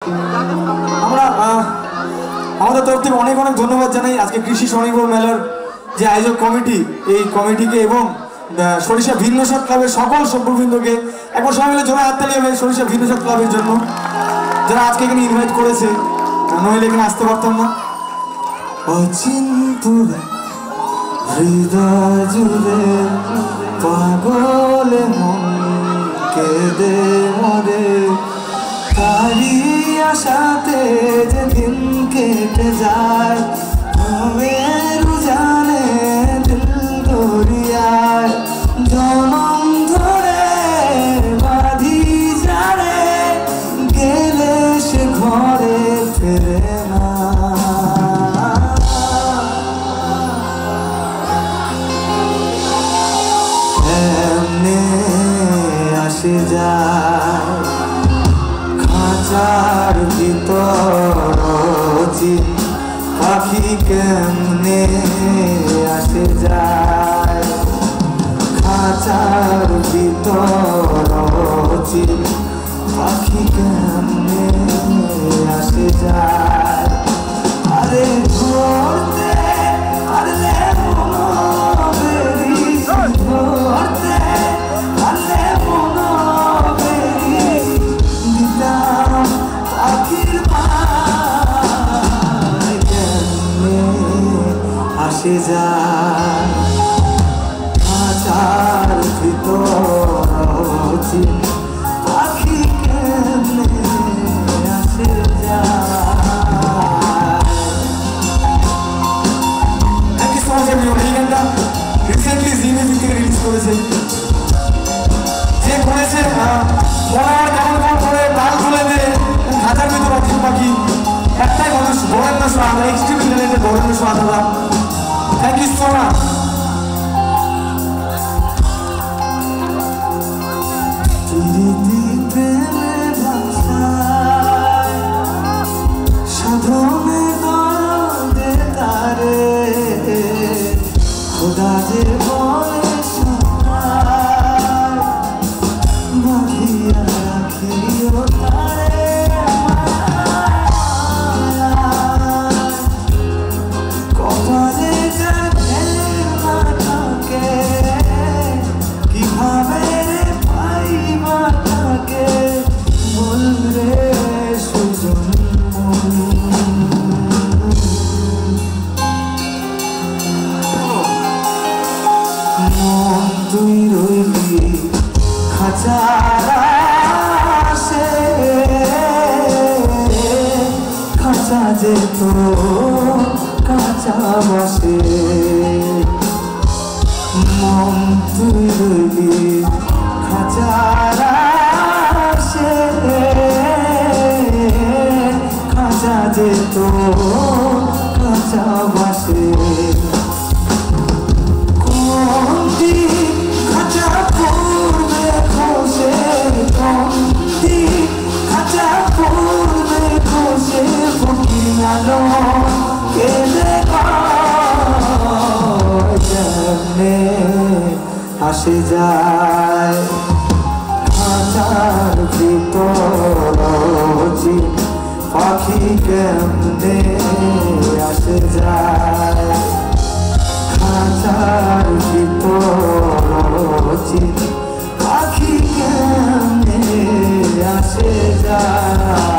আমরা আমাদের তরফ থেকে অনেক অনেক ধন্যবাদ জানাই আজকে কৃষি স্বনির্ভর মেলার যে আয়োজক কমিটি, এই কমিটিকে এবং সরিষা ভিন্নস্বাদ ক্লাবের সকল সভ্যবৃন্দকে একবার সবাই মিলে জোরে হাততালি হবে সরিষা ভিন্নস্বাদ ক্লাবের জন্য, যারা আজকে এখানে ইনভাইট করেছে, নইলে এখানে আসতে পারতাম না। অচিন্তুরে হৃদয় জুড়ে পাগলে মন কেঁদে মরে, তারি আশাতে যে দিন কেটে যায়, ঘুমের উজানে দিল দরিয়ায় জনম ধরে বাঁধি যারে, গেলে সে ঘরে ফেরে না। এমনে আসে যায় খাঁচার ভিতর পাখি, কেমনে আসে যায় খাঁচার ভিতর পাখি, কেমনে আসে যায়। আরে ধরতে আরে মনো বেরি, ধরতে আরে মনো বেরি দিতাম পাখির পায়, কেমনে আসে যায় খাঁচার ভিতর পাখি, কেমনে আসে যায়। Thank you so much everyone. এই গানটা রিসেন্টলি জি মিউজিক থেকে রিলিজ করেছে। যে করেছে মনার কেমন কেমন করে তাল খুলে দে খাঁচার ভিতর পাখি, একটাই মানুষ বরেন্দ্র সাহা, এক্সট্রিম ট্যালেন্টেড বরেন্দ্র সাহা দাদা। Thank you so much. সাধনে দরদে তারে খোদা যে বলে বাঁধিয়া রাখিও তারে, কপালে যাবে না থাকে কিভাবে পাইবা থাকে, বলরে সুজন মন তুই রইলি খাঁচার আশে, খাঁচা যেত কাঁচা বসে, মন তুই রইলি খাঁচার আশে, খাঁচা যেত কাঁচা বসে। খাঁচা পূর্বে খসে কমতি, খাঁচা পূর্বে খসে ফকিরালো কেঁদে কেমনে আসে যায় খাঁচার ভিতর পাখি, কেমনে আসে যায় খাঁচার ভিতর পাখি, কেমনে আসে যায়।